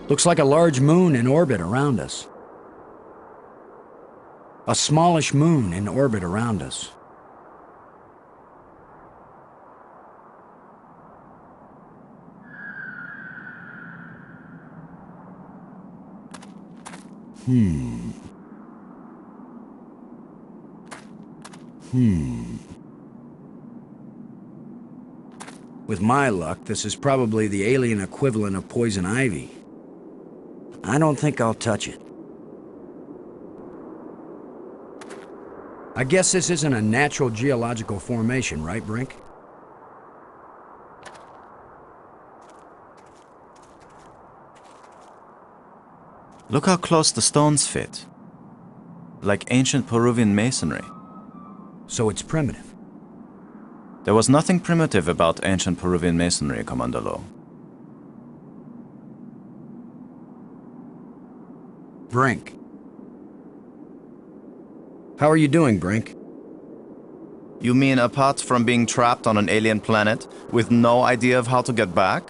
Looks like a large moon in orbit around us. A smallish moon in orbit around us. With my luck, this is probably the alien equivalent of poison ivy. I don't think I'll touch it. I guess this isn't a natural geological formation, right, Brink? Look how close the stones fit. Like ancient Peruvian masonry. So it's primitive. There was nothing primitive about ancient Peruvian masonry, Commander Lowe. Brink. How are you doing, Brink? You mean apart from being trapped on an alien planet with no idea of how to get back?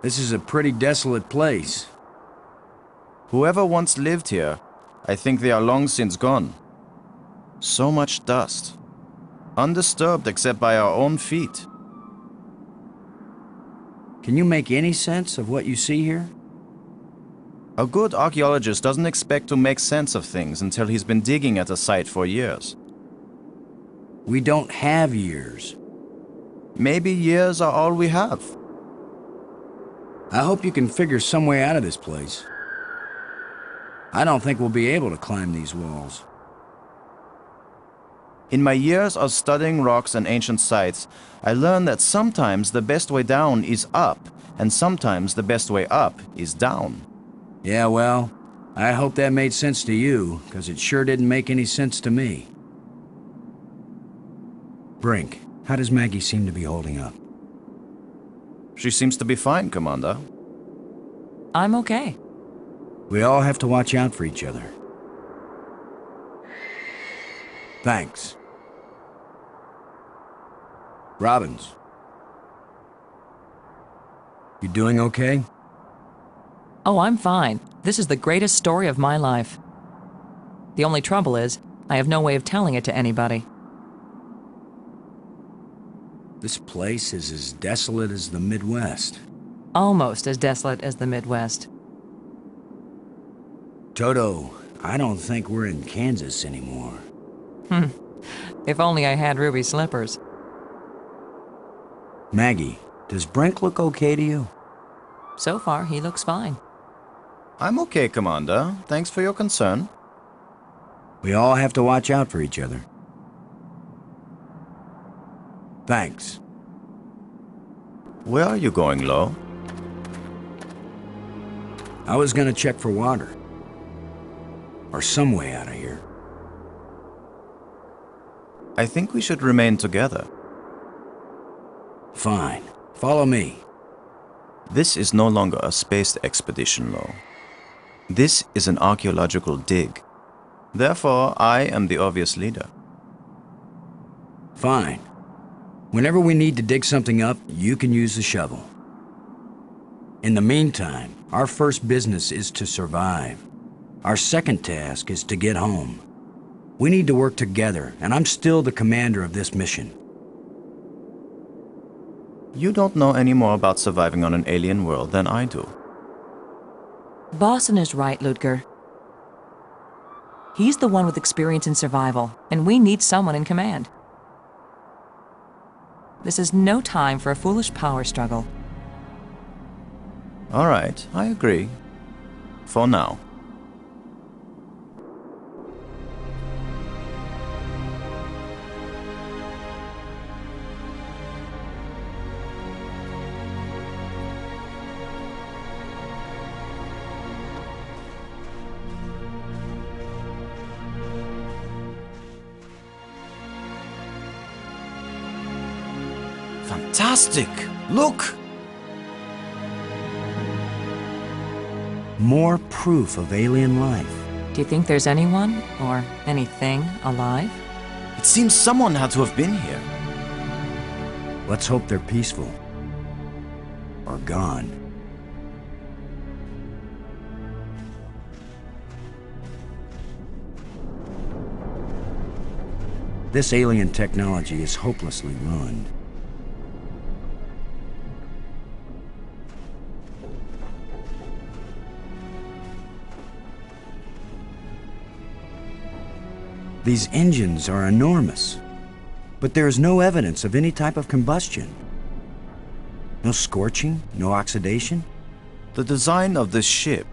This is a pretty desolate place. Whoever once lived here, I think they are long since gone. So much dust. Undisturbed except by our own feet. Can you make any sense of what you see here? A good archaeologist doesn't expect to make sense of things until he's been digging at a site for years. We don't have years. Maybe years are all we have. I hope you can figure some way out of this place. I don't think we'll be able to climb these walls. In my years of studying rocks and ancient sites, I learned that sometimes the best way down is up, and sometimes the best way up is down. Yeah, well, I hope that made sense to you, because it sure didn't make any sense to me. Brink, how does Maggie seem to be holding up? She seems to be fine, Commander. I'm okay. We all have to watch out for each other. Thanks. Robbins. You doing okay? Oh, I'm fine. This is the greatest story of my life. The only trouble is, I have no way of telling it to anybody. This place is as desolate as the Midwest. Almost as desolate as the Midwest. Toto, I don't think we're in Kansas anymore. If only I had ruby slippers. Maggie, does Brink look okay to you? So far, he looks fine. I'm okay, Commander. Thanks for your concern. We all have to watch out for each other. Thanks. Where are you going, Lowe? I was gonna check for water. Or some way out of here. I think we should remain together. Fine. Follow me. This is no longer a space expedition, Lowe. This is an archaeological dig. Therefore, I am the obvious leader. Fine. Whenever we need to dig something up, you can use the shovel. In the meantime, our first business is to survive. Our second task is to get home. We need to work together, and I'm still the commander of this mission. You don't know any more about surviving on an alien world than I do. Boston is right, Ludger. He's the one with experience in survival, and we need someone in command. This is no time for a foolish power struggle. All right, I agree. For now. Fantastic! Look! More proof of alien life. Do you think there's anyone, or anything, alive? It seems someone had to have been here. Let's hope they're peaceful. Or are gone. This alien technology is hopelessly ruined. These engines are enormous, but there is no evidence of any type of combustion. No scorching, no oxidation. The design of this ship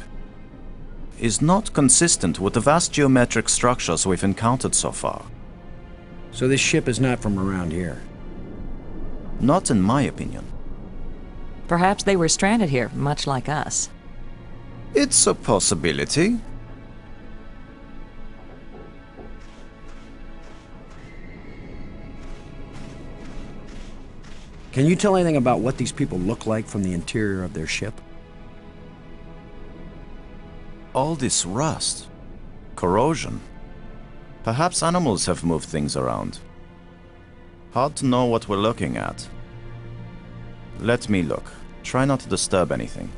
is not consistent with the vast geometric structures we've encountered so far. So this ship is not from around here. Not in my opinion. Perhaps they were stranded here, much like us. It's a possibility. Can you tell anything about what these people look like from the interior of their ship? All this rust, corrosion. Perhaps animals have moved things around. Hard to know what we're looking at. Let me look. Try not to disturb anything.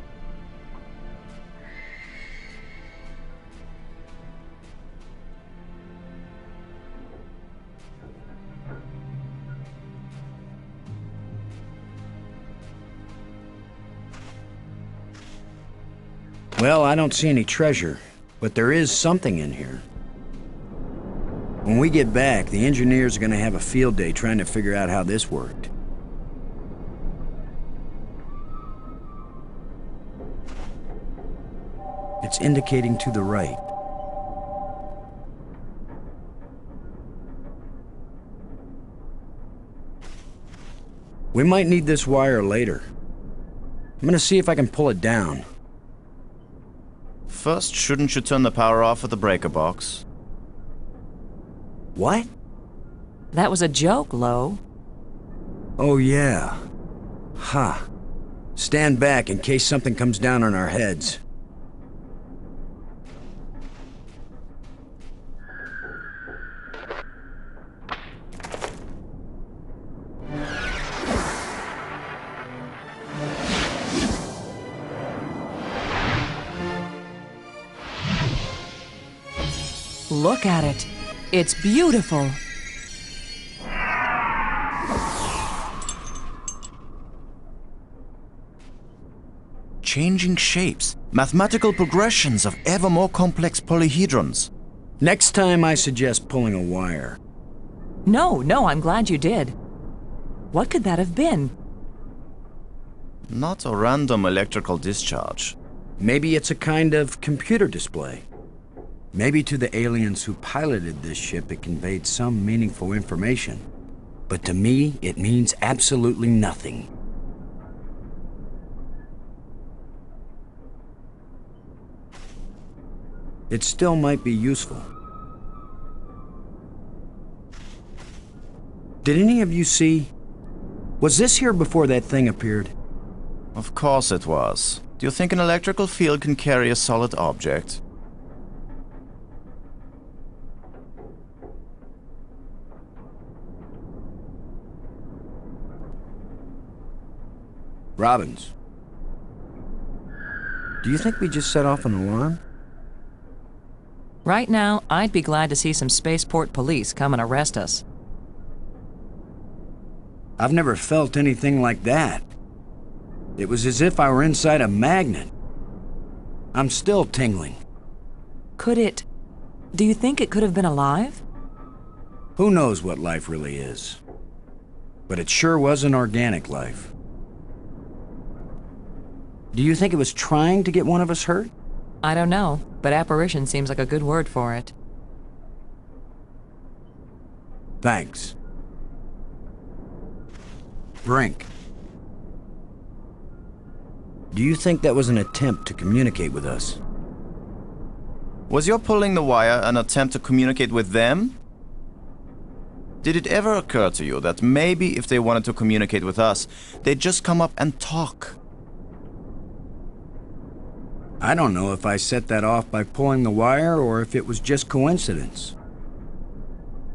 Well, I don't see any treasure, but there is something in here. When we get back, the engineers are going to have a field day trying to figure out how this worked. It's indicating to the right. We might need this wire later. I'm going to see if I can pull it down. First, shouldn't you turn the power off at the breaker box? What? That was a joke, Lowe. Oh, yeah. Ha. Stand back in case something comes down on our heads. Look at it. It's beautiful. Changing shapes, mathematical progressions of ever more complex polyhedrons. Next time I suggest pulling a wire. No, I'm glad you did. What could that have been? Not a random electrical discharge. Maybe it's a kind of computer display. Maybe to the aliens who piloted this ship it conveyed some meaningful information. But to me, it means absolutely nothing. It still might be useful. Did any of you see? Was this here before that thing appeared? Of course it was. Do you think an electrical field can carry a solid object? Robbins, do you think we just set off an alarm? Right now, I'd be glad to see some spaceport police come and arrest us. I've never felt anything like that. It was as if I were inside a magnet. I'm still tingling. Do you think it could have been alive? Who knows what life really is? But it sure was an organic life. Do you think it was trying to get one of us hurt? I don't know, but apparition seems like a good word for it. Thanks. Brink. Do you think that was an attempt to communicate with us? Was your pulling the wire an attempt to communicate with them? Did it ever occur to you that maybe if they wanted to communicate with us, they'd just come up and talk? I don't know if I set that off by pulling the wire or if it was just coincidence.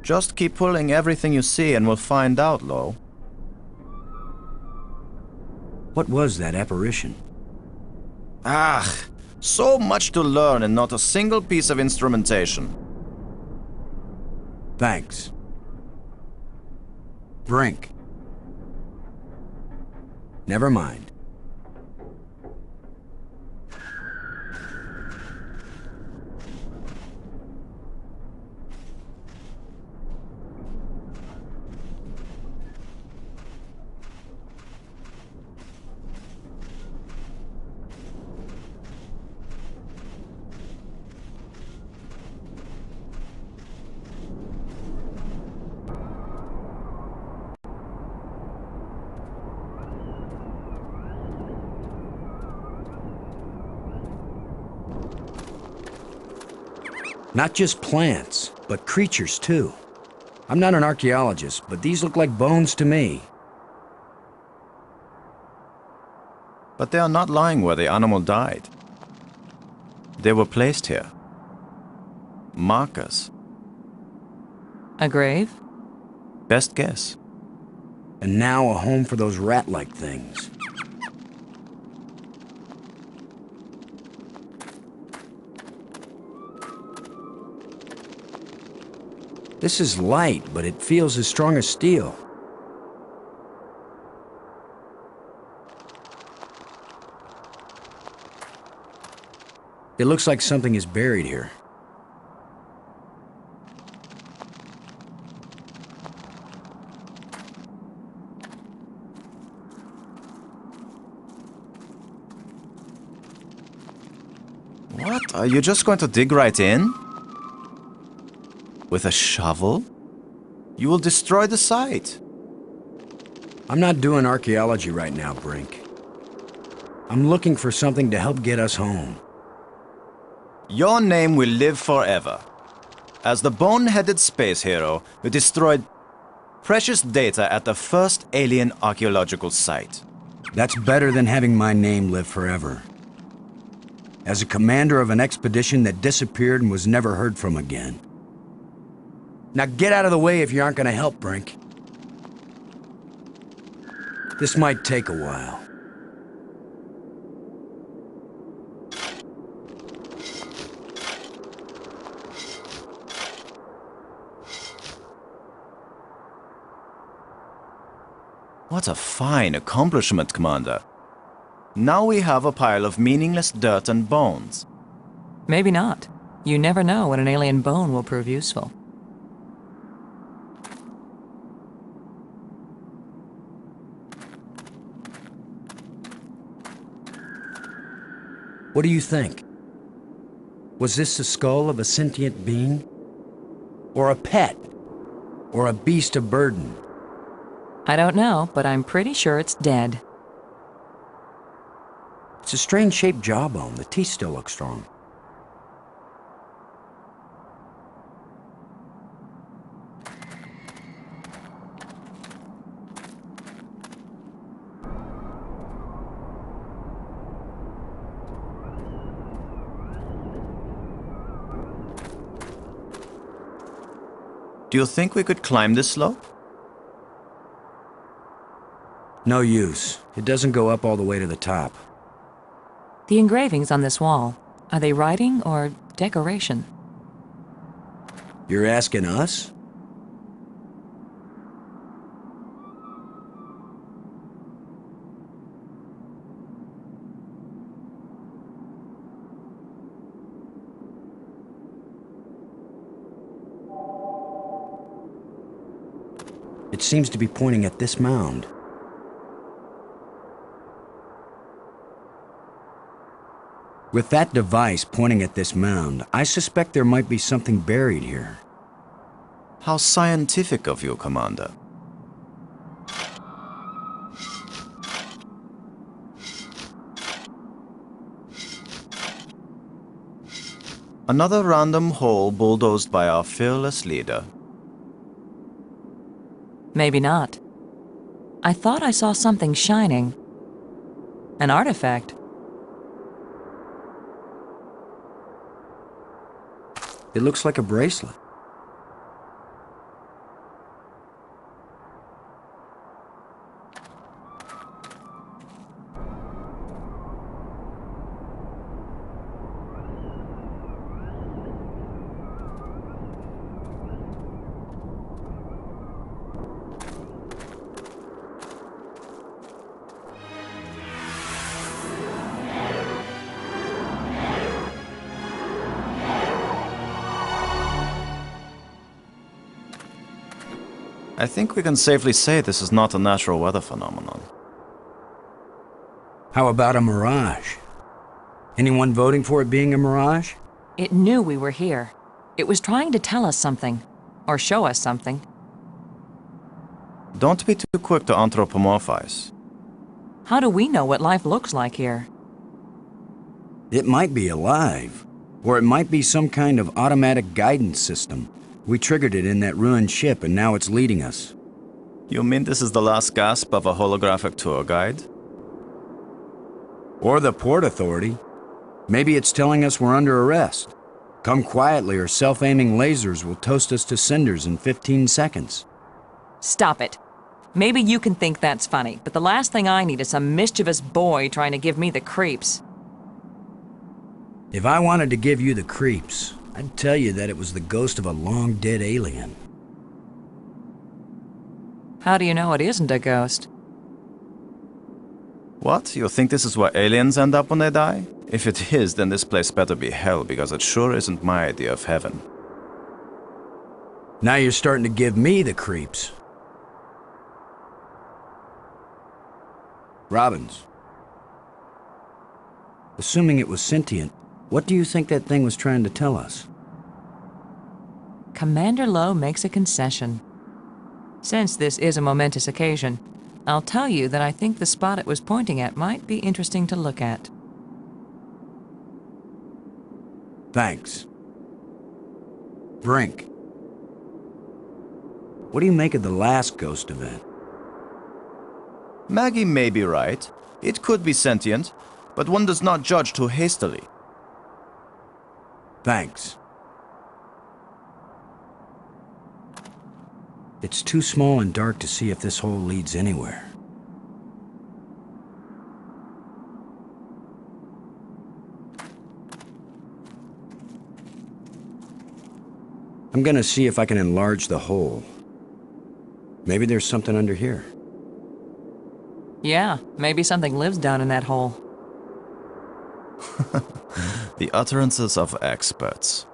Just keep pulling everything you see and we'll find out, Lowe. What was that apparition? Ah, so much to learn and not a single piece of instrumentation. Thanks. Brink. Never mind. Not just plants, but creatures too. I'm not an archaeologist, but these look like bones to me. But they are not lying where the animal died. They were placed here. Markers. A grave? Best guess. And now a home for those rat-like things. This is light, but it feels as strong as steel. It looks like something is buried here. What? Are you just going to dig right in? With a shovel? You will destroy the site. I'm not doing archaeology right now, Brink. I'm looking for something to help get us home. Your name will live forever. As the bone-headed space hero who destroyed precious data at the first alien archaeological site. That's better than having my name live forever. As a commander of an expedition that disappeared and was never heard from again. Now get out of the way if you aren't gonna help, Brink. This might take a while. What a fine accomplishment, Commander. Now we have a pile of meaningless dirt and bones. Maybe not. You never know when an alien bone will prove useful. What do you think? Was this the skull of a sentient being? Or a pet? Or a beast of burden? I don't know, but I'm pretty sure it's dead. It's a strange-shaped jawbone. The teeth still look strong. Do you think we could climb this slope? No use. It doesn't go up all the way to the top. The engravings on this wall, are they writing or decoration? You're asking us? It seems to be pointing at this mound. With that device pointing at this mound, I suspect there might be something buried here. How scientific of you, Commander. Another random hole bulldozed by our fearless leader. Maybe not. I thought I saw something shining. An artifact. It looks like a bracelet. I think we can safely say this is not a natural weather phenomenon. How about a mirage? Anyone voting for it being a mirage? It knew we were here. It was trying to tell us something. Or show us something. Don't be too quick to anthropomorphize. How do we know what life looks like here? It might be alive. Or it might be some kind of automatic guidance system. We triggered it in that ruined ship and now it's leading us. You mean this is the last gasp of a holographic tour guide? Or the Port Authority. Maybe it's telling us we're under arrest. Come quietly or self-aiming lasers will toast us to cinders in 15 seconds. Stop it. Maybe you can think that's funny, but the last thing I need is some mischievous boy trying to give me the creeps. If I wanted to give you the creeps, I'd tell you that it was the ghost of a long-dead alien. How do you know it isn't a ghost? What? You think this is where aliens end up when they die? If it is, then this place better be hell, because it sure isn't my idea of heaven. Now you're starting to give me the creeps. Robbins. Assuming it was sentient, what do you think that thing was trying to tell us? Commander Lowe makes a concession. Since this is a momentous occasion, I'll tell you that I think the spot it was pointing at might be interesting to look at. Thanks. Brink. What do you make of the last ghost event? Maggie may be right. It could be sentient, but one does not judge too hastily. Thanks. It's too small and dark to see if this hole leads anywhere. I'm gonna see if I can enlarge the hole. Maybe there's something under here. Yeah, maybe something lives down in that hole. The utterances of experts.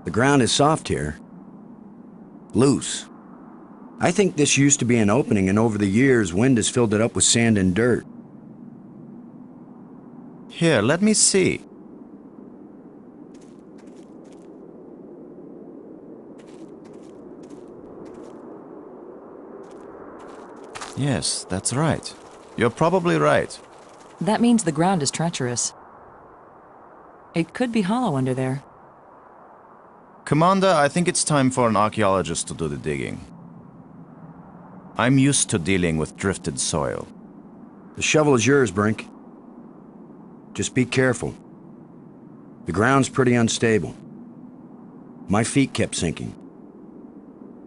The ground is soft here. Loose. I think this used to be an opening, and over the years, wind has filled it up with sand and dirt. Here, let me see. Yes, that's right. You're probably right. That means the ground is treacherous. It could be hollow under there. Commander, I think it's time for an archaeologist to do the digging. I'm used to dealing with drifted soil. The shovel is yours, Brink. Just be careful. The ground's pretty unstable. My feet kept sinking.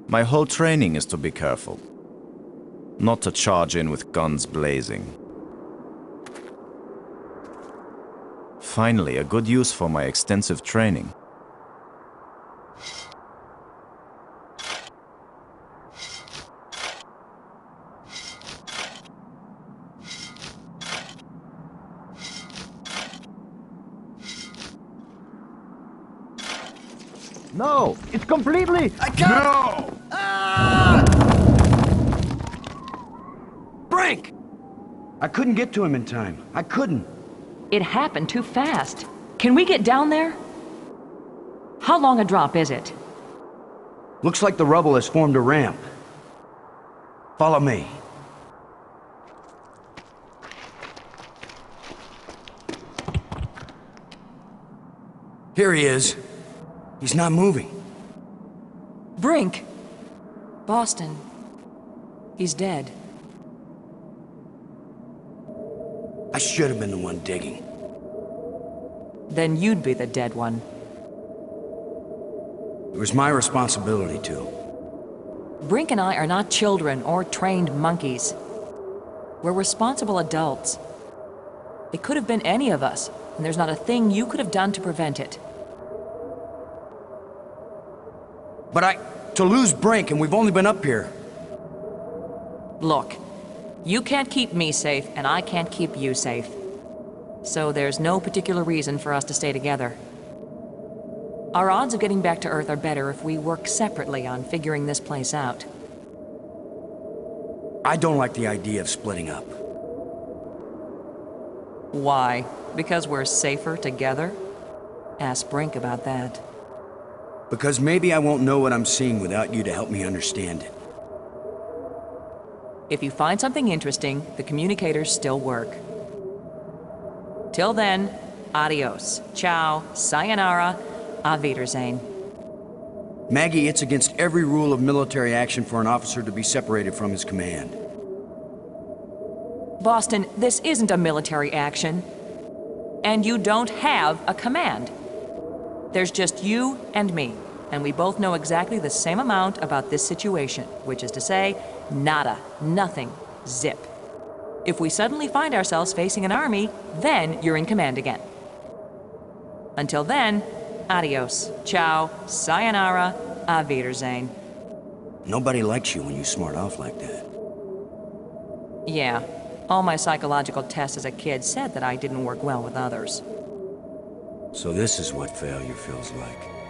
My whole training is to be careful. Not to charge in with guns blazing. Finally, a good use for my extensive training. No, it's completely... I can't! No! Brink! I couldn't get to him in time. I couldn't. It happened too fast. Can we get down there? How long a drop is it? Looks like the rubble has formed a ramp. Follow me. Here he is. He's not moving. Brink! Boston. He's dead. I should have been the one digging. Then you'd be the dead one. It was my responsibility to. Brink and I are not children or trained monkeys. We're responsible adults. It could have been any of us, and there's not a thing you could have done to prevent it. But to lose Brink, and we've only been up here. Look, You can't keep me safe, and I can't keep you safe. So there's no particular reason for us to stay together. Our odds of getting back to Earth are better if we work separately on figuring this place out. I don't like the idea of splitting up. Why? Because we're safer together? Ask Brink about that. Because maybe I won't know what I'm seeing without you to help me understand it. If you find something interesting, the communicators still work. Till then, adios, ciao, sayonara, auf Wiedersehen. Maggie, it's against every rule of military action for an officer to be separated from his command. Boston, this isn't a military action. And you don't have a command. There's just you and me, and we both know exactly the same amount about this situation, which is to say, nada, nothing, zip. If we suddenly find ourselves facing an army, then you're in command again. Until then, adios, ciao, sayonara, auf Wiedersehen. Nobody likes you when you smart off like that. Yeah, all my psychological tests as a kid said that I didn't work well with others. So this is what failure feels like.